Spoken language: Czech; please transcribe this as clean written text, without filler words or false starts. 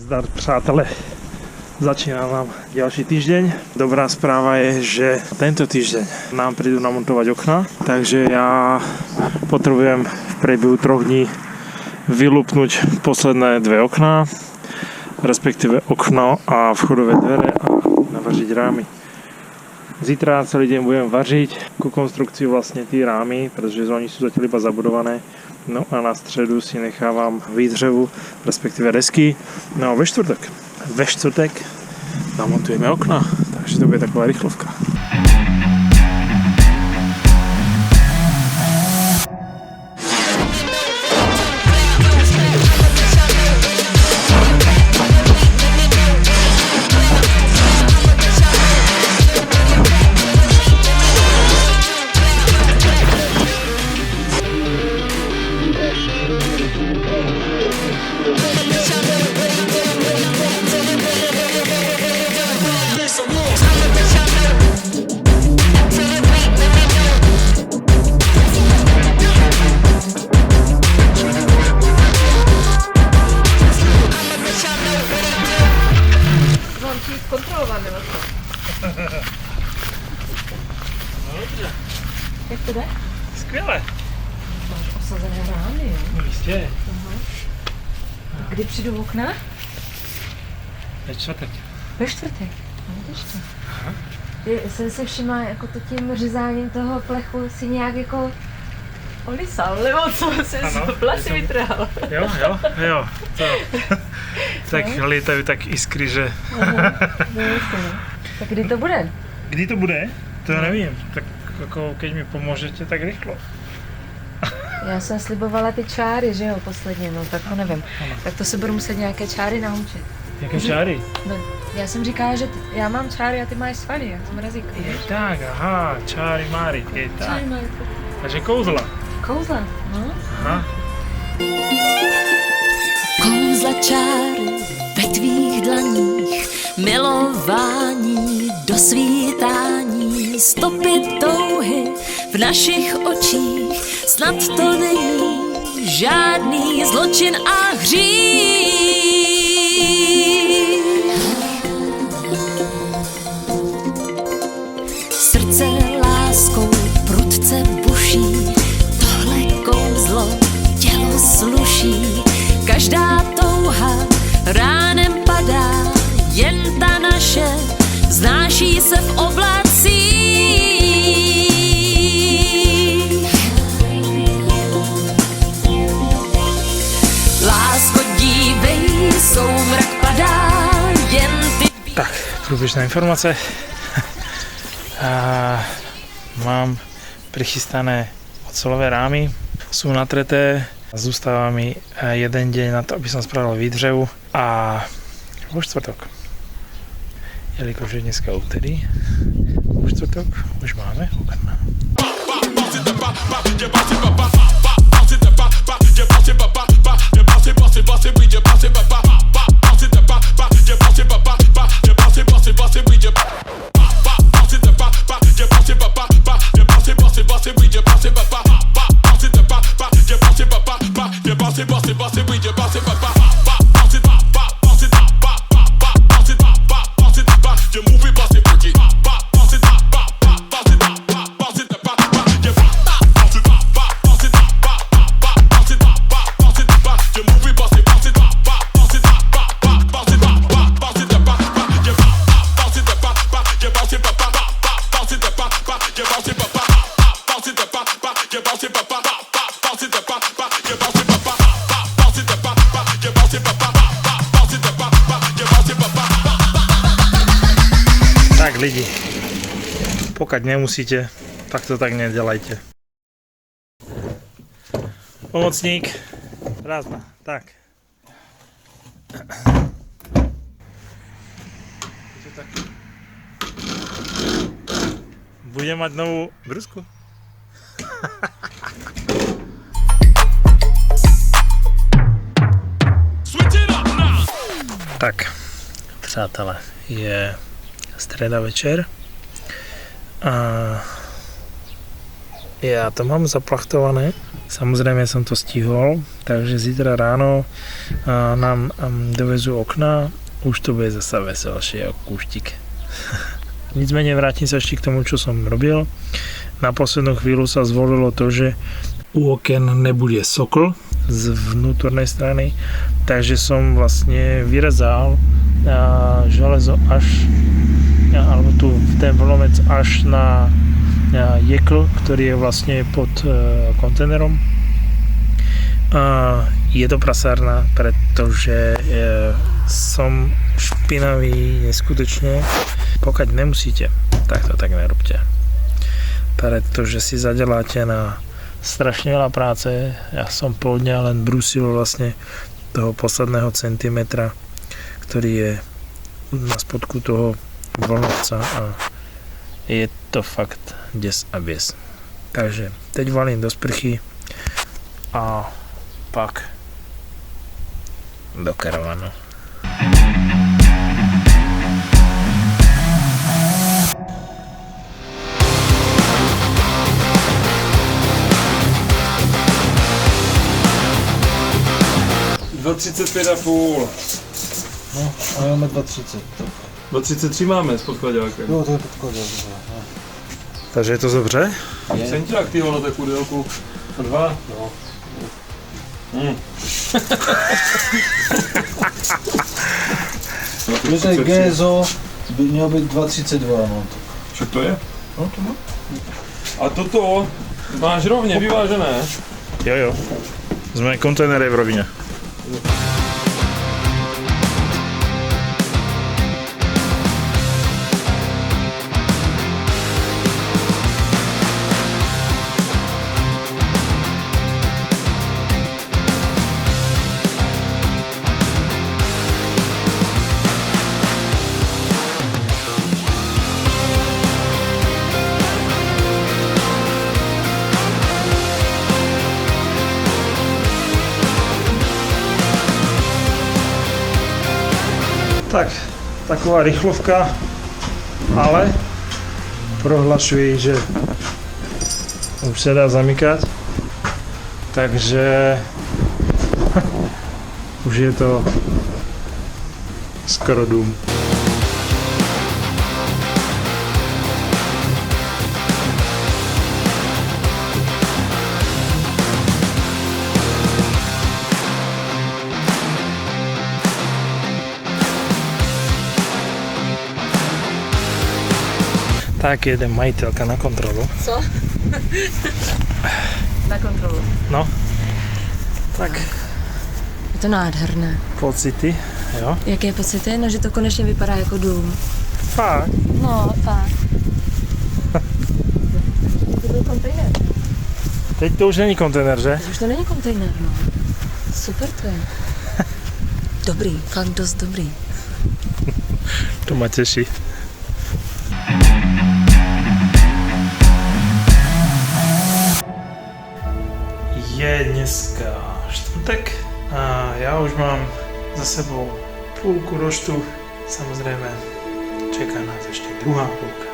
Zdar, přátelé. Začíná nám ďalší týždeň. Dobrá správa je, že tento týždeň nám prídu namontovať okna, takže ja potrebujem v priebehu 3 dní vylupnúť posledné 2 okná, respektíve okno a vchodové dvere a navažiť rámy. Zítra celý deň budem važiť ku konstrukcii vlastne tí rámy, pretože oni sú zatiaľ iba zabudované. No a na středu si nechávám výdřevu, respektive desky. No a ve čtvrtek namontujeme okna, takže to bude taková rychlovka. Jak to jde? Skvěle. Máš osazené rány, jo? No jistě. Kdy přijdu okna? Ve čtvrtek. Ve čtvrtek. No, vidíš to. Jsem se všimla, jako to tím řezáním toho plechu si nějak jako olisal, nebo co se vlasy vytrhal. Jo. To. Tak lítají tak iskry, že... Aha, tak kdy to bude? Kdy to bude? To nevím. Tak jako keď mi pomůžete, tak rychlo. Já jsem slibovala ty čáry, že jo, posledně, no tak to nevím. Ano. Tak to se budu muset nějaké čáry naučit. Jaké čáry? No, já jsem říkala, že já mám čáry a ty máš svaly, jak jsem razík. Je tak, aha, čáry máry, je tak. Čáry máš. Takže kouzla. Kouzla, no. Aha. Kouzla čáry ve tvých dlaních, milování do svítání, stopy touhy v našich očích, snad to není žádný zločin a hřích. Srdce láskou prudce buší, tohle kouzlo tělo sluší, každá touha ránem padá, jen ta naše znáší se v oblacích. Lásko, dívej, soumrak padá, jen ty... Tak, průběžná informace. Mám prichystané ocelové rámy, sú natreté. Zůstává mi jeden deň na to, aby som spravil výdřevu a vo čtvrtok. Jelikož je dneska úterý, vo čtvrtok už máme okna. Tak lidi, pokud nemusíte, tak to tak nedělajte. Pomocník, prázdná, tak. Budeme mať novou brusku. Tak, přátelé, je středa večer a já to mám zaplachtované Samozrejme som to stihol, takže zítra ráno nám dovezú okna, už to bude zase veselšie ako kúštik. Nicméně vrátim sa ešte k tomu, čo som robil. Na poslednú chvíľu sa zvolilo to, že u oken nebude sokl z vnútornej strany, takže som vlastne vyrezal železo až alebo tu ten vlomec až na jekl, ktorý je vlastne pod kontajnerom. Je to prasárna, pretože som špinavý neskutečne. Pokud nemusíte, tak to tak nerobte. Pretože si zadeláte na strašne veľa práce. Ja som pol dňa len brúsil vlastne toho posledného centimetra, ktorý je na spodku toho vlnovca a je to fakt des a bies. Takže teď valím do sprchy a pak do karavanu. No, a máme 2,30. 2,33 máme s podkladákem. Jo, to je podkladák. Takže je to dobře? Centiák, ty vole, takovou délku. 2? No. Protože Gézo by mělo být 2,32, no. Však to je? No, to má. A toto máš rovně vyvážené? Jo. Sme kontajnery v rovine. Tak, taková rychlovka, ale prohlašuji, že už se dá zamykat, takže už je to skoro dům. Tak jede majitelka na kontrolu. Co? Na kontrolu. No. Tak. Je to nádherné. Pocity, jo? Jaké pocity? No, že to konečně vypadá jako dům. Fakt. No, fakt. To byl kontejner. Teď to už není kontejner, že? Už to není kontejner, no. Super to je. Dobrý, fakt dost dobrý. To ma teší. Je dneska čtvrtek a já už mám za sebou půlku roštu. Samozřejmě čeká nás ještě druhá půlka.